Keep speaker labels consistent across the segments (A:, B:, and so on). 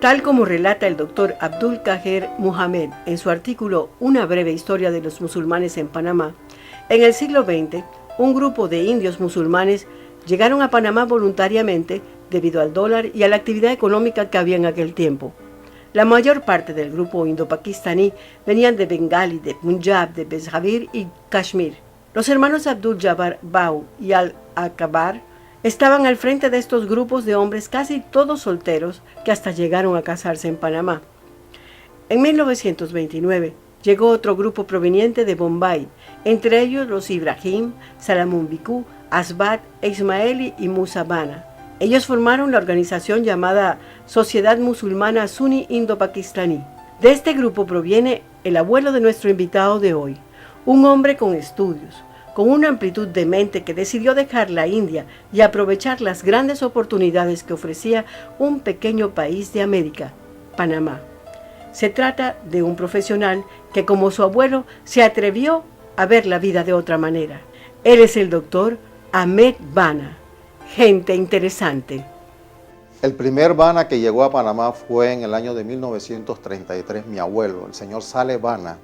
A: Tal como relata el doctor Abdul Qaher Muhammad en su artículo Una breve historia de los musulmanes en Panamá, en el siglo XX, un grupo de indios musulmanes llegaron a Panamá voluntariamente debido al dólar y a la actividad económica que había en aquel tiempo. La mayor parte del grupo indo-pakistaní venían de Bengali, de Punjab, de Peshawar y Kashmir. Los hermanos Abdul Jabbar Bau y Al-Akbar estaban al frente de estos grupos de hombres casi todos solteros que hasta llegaron a casarse en Panamá. En 1929 llegó otro grupo proveniente de Bombay, entre ellos los Ibrahim, Salamun Bikku, Asbat, Ismaili y Musa Bana. Ellos formaron la organización llamada Sociedad Musulmana Suní Indo-Pakistaní. De este grupo proviene el abuelo de nuestro invitado de hoy, un hombre con estudios, con una amplitud de mente que decidió dejar la India y aprovechar las grandes oportunidades que ofrecía un pequeño país de América, Panamá. Se trata de un profesional que, como su abuelo, se atrevió a ver la vida de otra manera. Él es el doctor Ahmed Bana. Gente interesante.
B: El primer Bana que llegó a Panamá fue en el año de 1933, mi abuelo, el señor Saleh Bana.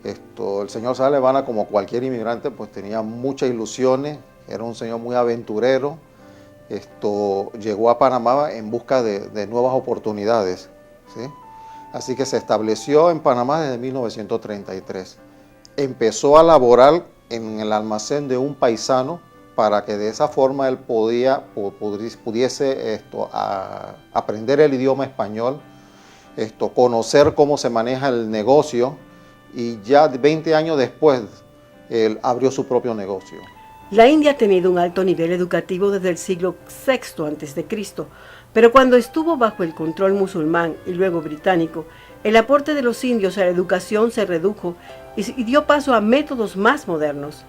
B: El señor Saleh Bana, como cualquier inmigrante, pues tenía muchas ilusiones, era un señor muy aventurero. Llegó a Panamá en busca de nuevas oportunidades, ¿sí? Así que se estableció en Panamá desde 1933. Empezó a laborar en el almacén de un paisano para que de esa forma él pudiese aprender el idioma español, conocer cómo se maneja el negocio, y ya 20 años después él abrió su propio negocio.
A: La India ha tenido un alto nivel educativo desde el siglo VI a.C., pero cuando estuvo bajo el control musulmán y luego británico, el aporte de los indios a la educación se redujo y dio paso a métodos más modernos.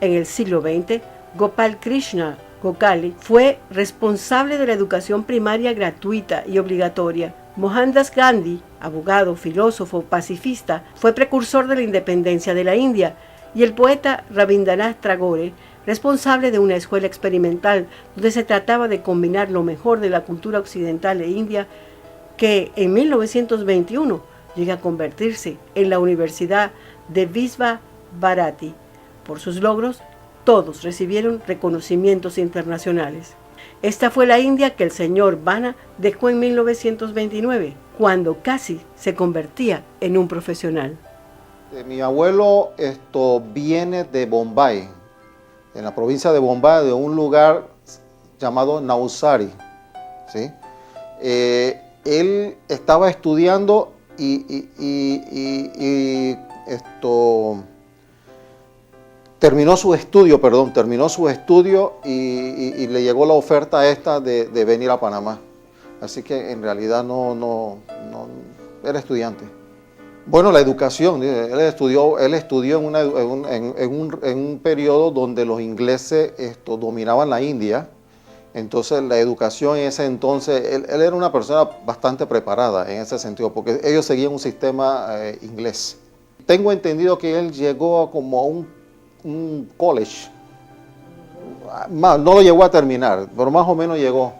A: En el siglo XX, Gopal Krishna Gokhale fue responsable de la educación primaria gratuita y obligatoria. Mohandas Gandhi, abogado, filósofo, pacifista, fue precursor de la independencia de la India, y el poeta Rabindranath Tagore, responsable de una escuela experimental donde se trataba de combinar lo mejor de la cultura occidental e india, que en 1921 llega a convertirse en la Universidad de Visva Bharati. Por sus logros, todos recibieron reconocimientos internacionales. Esta fue la India que el señor Bana dejó en 1929, cuando casi se convertía en un profesional.
B: Mi abuelo viene de Bombay, en la provincia de Bombay, de un lugar llamado Navsari, ¿sí? Él estaba estudiando terminó su estudio y le llegó la oferta esta de venir a Panamá. Así que en realidad no era estudiante. Bueno, la educación, él estudió en un periodo donde los ingleses dominaban la India. Entonces la educación en ese entonces, él era una persona bastante preparada en ese sentido, porque ellos seguían un sistema inglés. Tengo entendido que él llegó como a un college, no lo llegó a terminar, pero más o menos llegó.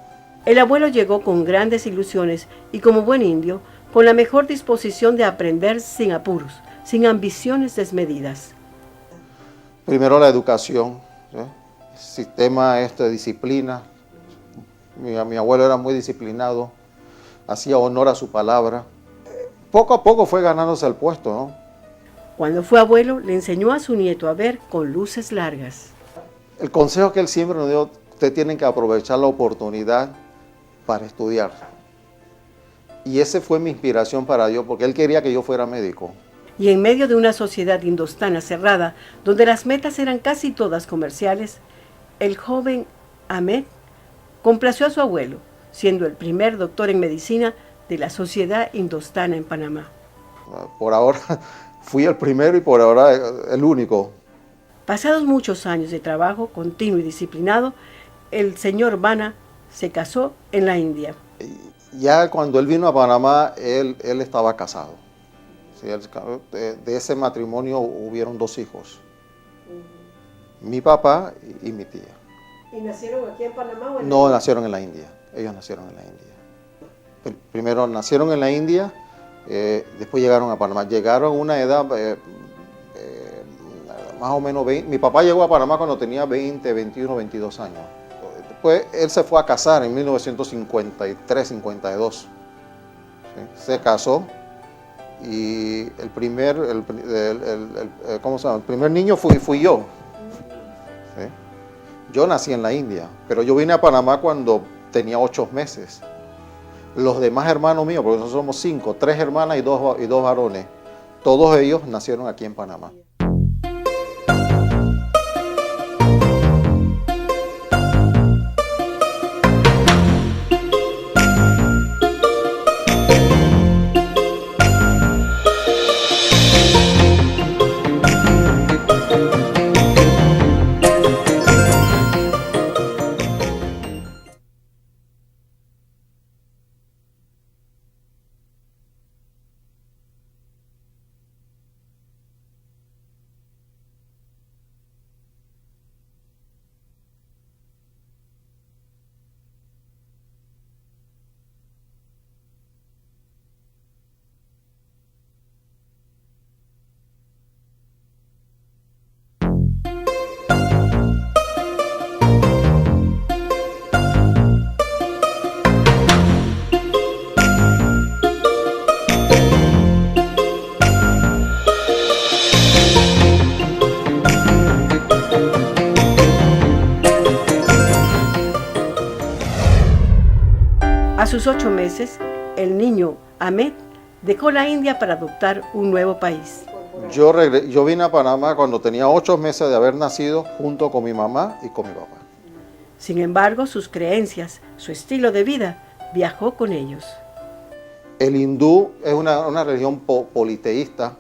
A: El abuelo llegó con grandes ilusiones y, como buen indio, con la mejor disposición de aprender sin apuros, sin ambiciones desmedidas.
B: Primero la educación, ¿sí? Sistema de disciplina. Mi abuelo era muy disciplinado, hacía honor a su palabra. Poco a poco fue ganándose el puesto, ¿no?
A: Cuando fue abuelo, le enseñó a su nieto a ver con luces largas.
B: El consejo que él siempre nos dio: ustedes tienen que aprovechar la oportunidad para estudiar. Y esa fue mi inspiración para Dios, porque él quería que yo fuera médico.
A: Y en medio de una sociedad indostana cerrada, donde las metas eran casi todas comerciales, el joven Ahmed complació a su abuelo, siendo el primer doctor en medicina de la Sociedad Indostana en Panamá.
B: Por ahora fui el primero y por ahora el único.
A: Pasados muchos años de trabajo continuo y disciplinado, el señor Bana se casó en la India.
B: Ya cuando él vino a Panamá, él estaba casado. Sí, de ese matrimonio hubieron 2 hijos. Mi papá y mi tía.
A: ¿Y nacieron aquí en Panamá o en
B: No, nacieron en la India. Ellos nacieron en la India. Primero nacieron en la India, después llegaron a Panamá. Llegaron a una edad más o menos 20. Mi papá llegó a Panamá cuando tenía 20, 21, 22 años. Después él se fue a casar en 1953, 52. ¿Sí? Se casó y el primer niño fui yo. ¿Sí? Yo nací en la India, pero yo vine a Panamá cuando tenía 8 meses. Los demás hermanos míos, porque nosotros somos 5, 3 hermanas y dos varones, todos ellos nacieron aquí en Panamá.
A: A sus 8 meses, el niño Ahmed dejó la India para adoptar un nuevo país.
B: Yo vine a Panamá cuando tenía 8 meses de haber nacido junto con mi mamá y con mi papá.
A: Sin embargo, sus creencias, su estilo de vida, viajó con ellos.
B: El hindú es una religión politeísta,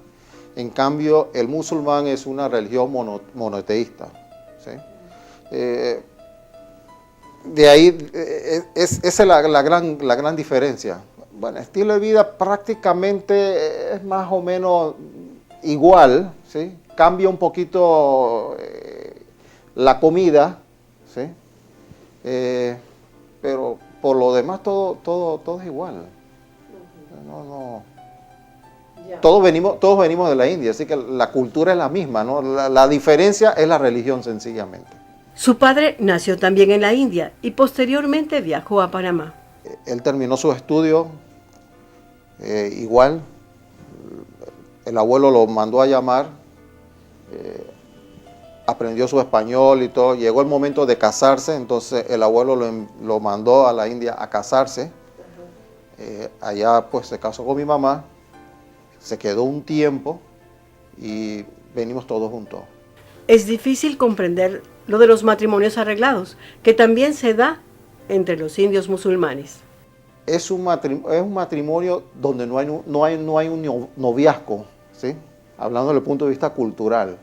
B: en cambio el musulmán es una religión monoteísta. ¿Sí? De ahí, esa es la gran diferencia. Bueno, el estilo de vida prácticamente es más o menos igual, ¿sí? Cambia un poquito la comida, ¿sí? Pero por lo demás todo es igual. Todos venimos de la India, así que la cultura es la misma, ¿no? La diferencia es la religión, sencillamente.
A: Su padre nació también en la India y posteriormente viajó a Panamá.
B: Él terminó sus estudios igual. El abuelo lo mandó a llamar, aprendió su español y todo. Llegó el momento de casarse, entonces el abuelo lo mandó a la India a casarse. Allá pues se casó con mi mamá, se quedó un tiempo y venimos todos juntos.
A: Es difícil comprender lo de los matrimonios arreglados, que también se da entre los indios musulmanes.
B: Es un matrimonio donde no hay un noviazgo, ¿sí? Hablando desde el punto de vista cultural.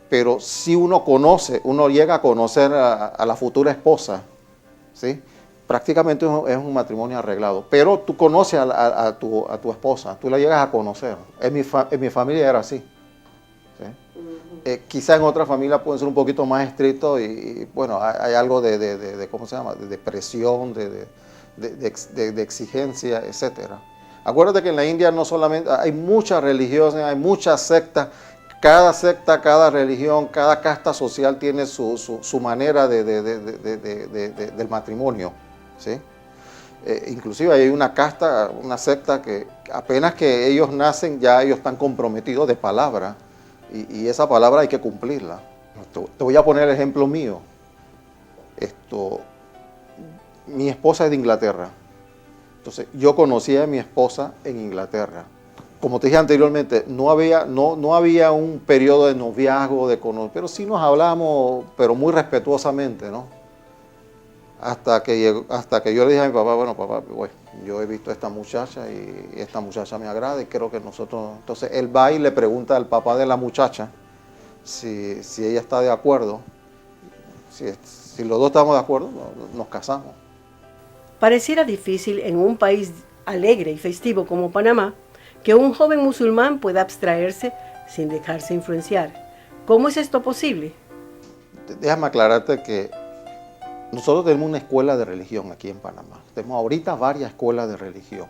B: Pero si uno llega a conocer a la futura esposa, ¿sí? Prácticamente es un matrimonio arreglado. Pero tú conoces a tu esposa, tú la llegas a conocer. En mi familia era así. ¿Sí? Quizá en otra familia pueden ser un poquito más estrictos y bueno, hay algo de ¿cómo se llama? De presión, de exigencia, etcétera. Acuérdate que en la India no solamente hay muchas religiones, hay muchas sectas. Cada secta, cada religión, cada casta social tiene su manera del matrimonio, ¿sí? Inclusive hay una casta, una secta que apenas que ellos nacen ya ellos están comprometidos de palabra y esa palabra hay que cumplirla. Te voy a poner el ejemplo mío. Mi esposa es de Inglaterra, entonces yo conocí a mi esposa en Inglaterra. Como te dije anteriormente, no había un periodo de noviazgo, pero sí nos hablamos, pero muy respetuosamente, ¿no? Hasta que yo le dije a mi papá, bueno, papá, bueno, yo he visto a esta muchacha y esta muchacha me agrada y creo que nosotros... Entonces él va y le pregunta al papá de la muchacha si ella está de acuerdo. Si los dos estamos de acuerdo, nos casamos.
A: Pareciera difícil en un país alegre y festivo como Panamá que un joven musulmán pueda abstraerse sin dejarse influenciar. ¿Cómo es esto posible?
B: Déjame aclararte que Nosotros tenemos una escuela de religión aquí en Panamá. Tenemos ahorita varias escuelas de religión.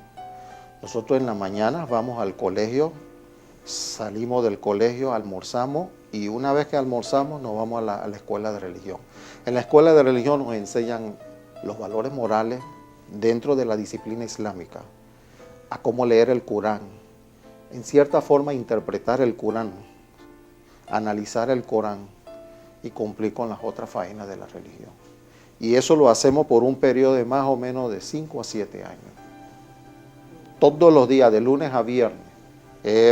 B: Nosotros en la mañana vamos al colegio, salimos del colegio, almorzamos y una vez que almorzamos nos vamos a la escuela de religión. En la escuela de religión nos enseñan los valores morales dentro de la disciplina islámica, a cómo leer el Corán, en cierta forma interpretar el Corán, analizar el Corán y cumplir con las otras faenas de la religión. Y eso lo hacemos por un periodo de más o menos de 5 a 7 años. Todos los días, de lunes a viernes.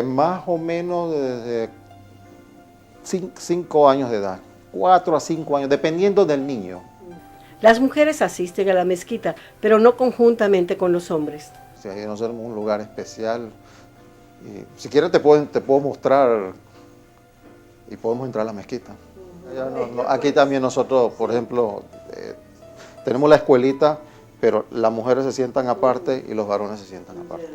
B: Más o menos desde 5 años de edad, 4 a 5 años, dependiendo del niño.
A: Las mujeres asisten a la mezquita, pero no conjuntamente con los hombres.
B: O sea, nosotros tenemos un lugar especial. Y si quieres te puedo mostrar y podemos entrar a la mezquita. Aquí también nosotros, por ejemplo, tenemos la escuelita, pero las mujeres se sientan aparte y los varones se sientan aparte.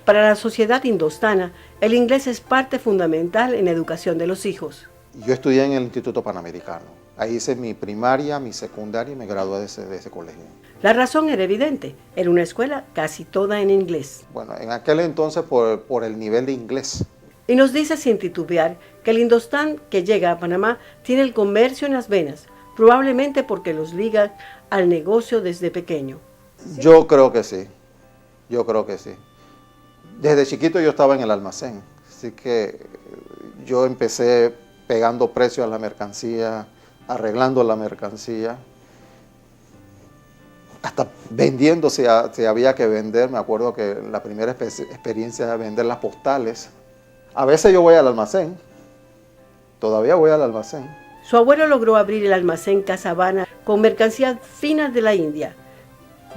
A: Para la sociedad indostana, el inglés es parte fundamental en la educación de los hijos.
B: Yo estudié en el Instituto Panamericano. Ahí hice mi primaria, mi secundaria y me gradué de ese colegio.
A: La razón era evidente, era una escuela casi toda en inglés.
B: Bueno, en aquel entonces por el nivel de inglés.
A: Y nos dice sin titubear que el indostán que llega a Panamá tiene el comercio en las venas, probablemente porque los liga al negocio desde pequeño.
B: Yo creo que sí, yo creo que sí. Desde chiquito yo estaba en el almacén, así que yo empecé pegando precios a la mercancía, arreglando la mercancía, hasta vendiendo si había que vender. Me acuerdo que la primera experiencia era vender las postales. A veces yo voy al almacén, todavía voy al almacén.
A: Su abuelo logró abrir el almacén Casa Habana con mercancías finas de la India.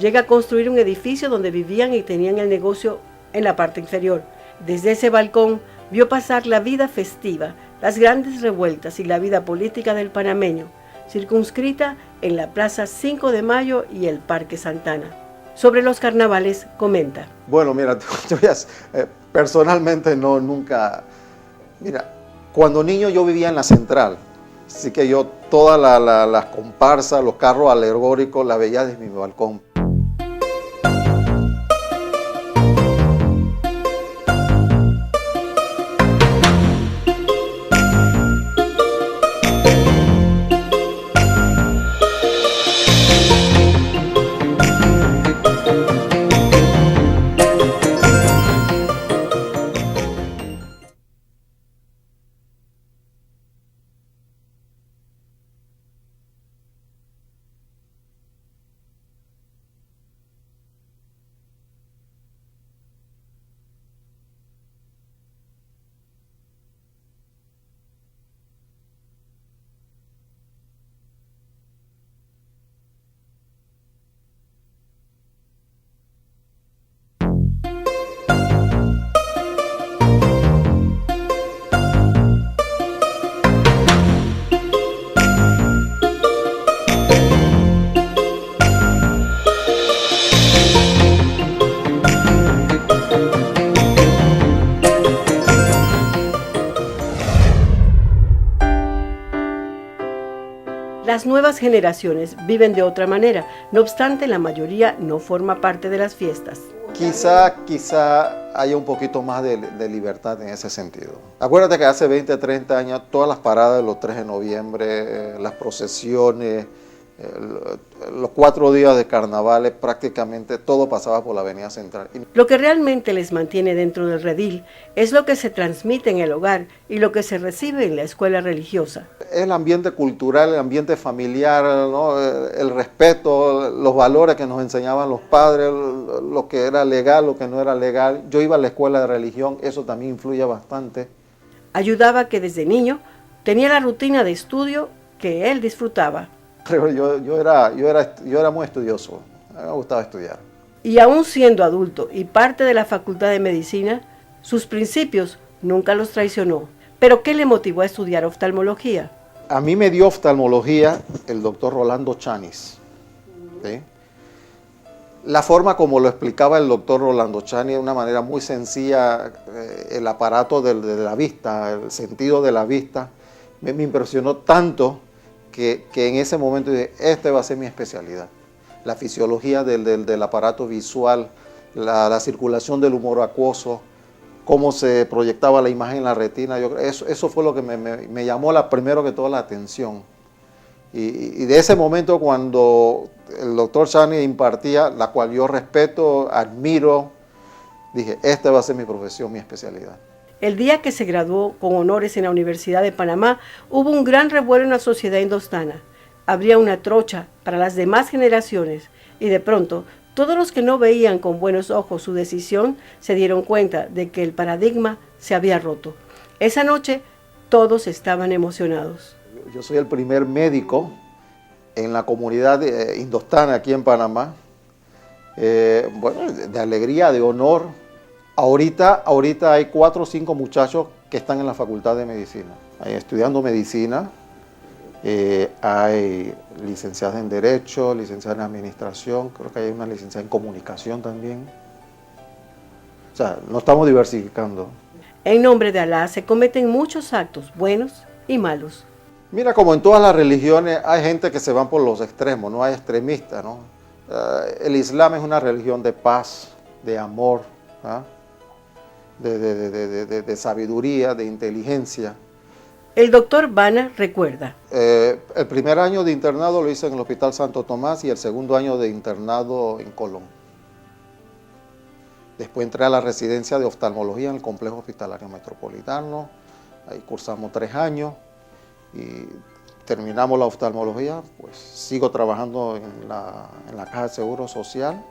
A: Llega a construir un edificio donde vivían y tenían el negocio en la parte inferior. Desde ese balcón vio pasar la vida festiva, las grandes revueltas y la vida política del panameño, circunscrita en la Plaza 5 de Mayo y el Parque Santana. Sobre los carnavales comenta.
B: Bueno, mira, personalmente nunca. Mira, cuando niño yo vivía en la Central, así que yo todas las comparsas, los carros alegóricos, la veía desde mi balcón.
A: Las nuevas generaciones viven de otra manera, no obstante la mayoría no forma parte de las fiestas.
B: Quizá haya un poquito más de libertad en ese sentido. Acuérdate que hace 20, 30 años todas las paradas de los 3 de noviembre, las procesiones, los 4 días de carnavales, prácticamente todo pasaba por la avenida central.
A: Lo que realmente les mantiene dentro del redil es lo que se transmite en el hogar y lo que se recibe en la escuela religiosa.
B: El ambiente cultural, el ambiente familiar, ¿no? El respeto, los valores que nos enseñaban los padres, lo que era legal, lo que no era legal. Yo iba a la escuela de religión, eso también influye bastante.
A: Ayudaba que desde niño tenía la rutina de estudio que él disfrutaba.
B: Pero yo era muy estudioso, a mí me gustaba estudiar.
A: Y aún siendo adulto y parte de la Facultad de Medicina, sus principios nunca los traicionó. ¿Pero qué le motivó a estudiar oftalmología?
B: A mí me dio oftalmología el doctor Rolando Chanis. ¿Sí? La forma como lo explicaba el doctor Rolando Chanis de una manera muy sencilla, el aparato de la vista, el sentido de la vista, me impresionó tanto que en ese momento dije, este va a ser mi especialidad. La fisiología del aparato visual, la circulación del humor acuoso, cómo se proyectaba la imagen en la retina. Eso fue lo que me llamó primero que todo la atención. Y de ese momento cuando el doctor Chani impartía, la cual yo respeto, admiro, dije, esta va a ser mi profesión, mi especialidad.
A: El día que se graduó con honores en la Universidad de Panamá, hubo un gran revuelo en la sociedad indostana. Habría una trocha para las demás generaciones y de pronto todos los que no veían con buenos ojos su decisión se dieron cuenta de que el paradigma se había roto. Esa noche todos estaban emocionados.
B: Yo soy el primer médico en la comunidad indostana aquí en Panamá. Bueno, de alegría, de honor. Ahorita hay 4 o 5 muchachos que están en la Facultad de Medicina, estudiando medicina. Hay licenciadas en Derecho, licenciadas en Administración, creo que hay una licenciada en Comunicación también. O sea, no estamos diversificando.
A: En nombre de Alá se cometen muchos actos buenos y malos.
B: Mira, como en todas las religiones, hay gente que se van por los extremos, no hay extremistas, ¿no? El Islam es una religión de paz, de amor, ¿ah? de sabiduría, de inteligencia.
A: El doctor Bana recuerda.
B: El primer año de internado lo hice en el Hospital Santo Tomás y el segundo año de internado en Colón. Después entré a la residencia de oftalmología en el Complejo Hospitalario Metropolitano. Ahí cursamos 3 años y terminamos la oftalmología. Pues sigo trabajando en la Caja de Seguro Social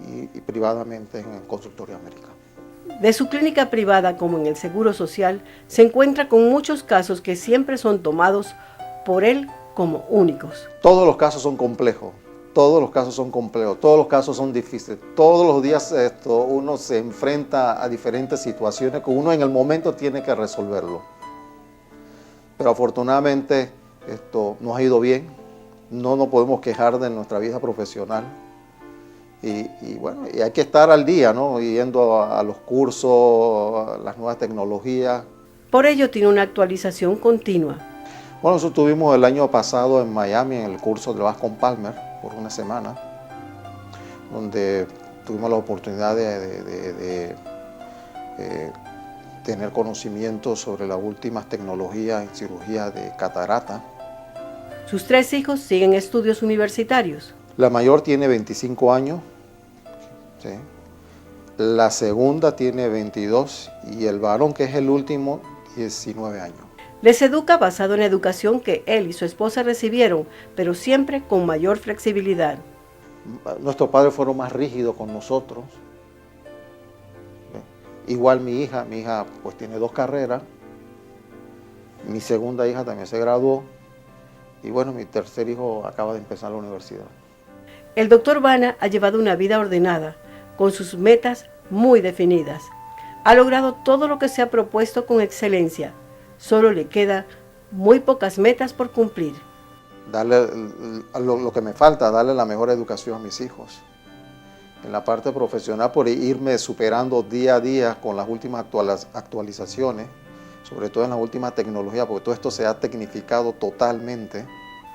B: y privadamente en el Consultorio América.
A: De su clínica privada como en el Seguro Social, se encuentra con muchos casos que siempre son tomados por él como únicos.
B: Todos los casos son complejos, todos los casos son complejos, todos los casos son difíciles. Todos los días uno se enfrenta a diferentes situaciones que uno en el momento tiene que resolverlo. Pero afortunadamente nos ha ido bien, no nos podemos quejar de nuestra vida profesional. Y bueno, y hay que estar al día, ¿no? Yendo a los cursos, a las nuevas tecnologías.
A: Por ello tiene una actualización continua.
B: Bueno, nosotros estuvimos el año pasado en Miami en el curso de Bascom Palmer por una semana, donde tuvimos la oportunidad de tener conocimiento sobre las últimas tecnologías en cirugía de catarata.
A: Sus 3 hijos siguen estudios universitarios.
B: La mayor tiene 25 años, ¿sí? La segunda tiene 22 y el varón, que es el último, 19 años.
A: Les educa basado en la educación que él y su esposa recibieron, pero siempre con mayor flexibilidad.
B: Nuestros padres fueron más rígidos con nosotros. Igual mi hija pues tiene 2 carreras. Mi segunda hija también se graduó. Y bueno, mi tercer hijo acaba de empezar la universidad.
A: El doctor Bana ha llevado una vida ordenada, con sus metas muy definidas. Ha logrado todo lo que se ha propuesto con excelencia. Solo le queda muy pocas metas por cumplir.
B: Darle lo que me falta, darle la mejor educación a mis hijos. En la parte profesional, por irme superando día a día con las últimas actualizaciones, sobre todo en la última tecnología, porque todo esto se ha tecnificado totalmente.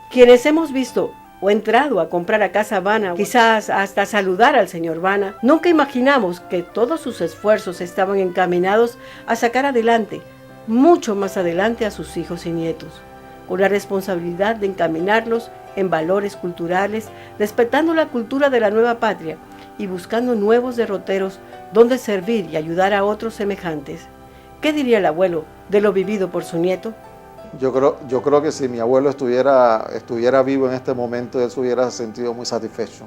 A: Quienes hemos visto o entrado a comprar a Casa Bana, quizás hasta saludar al señor Bana, nunca imaginamos que todos sus esfuerzos estaban encaminados a sacar adelante, mucho más adelante, a sus hijos y nietos, con la responsabilidad de encaminarlos en valores culturales, respetando la cultura de la nueva patria y buscando nuevos derroteros donde servir y ayudar a otros semejantes. ¿Qué diría el abuelo de lo vivido por su nieto?
B: Yo creo que si mi abuelo estuviera vivo en este momento, él se hubiera sentido muy satisfecho.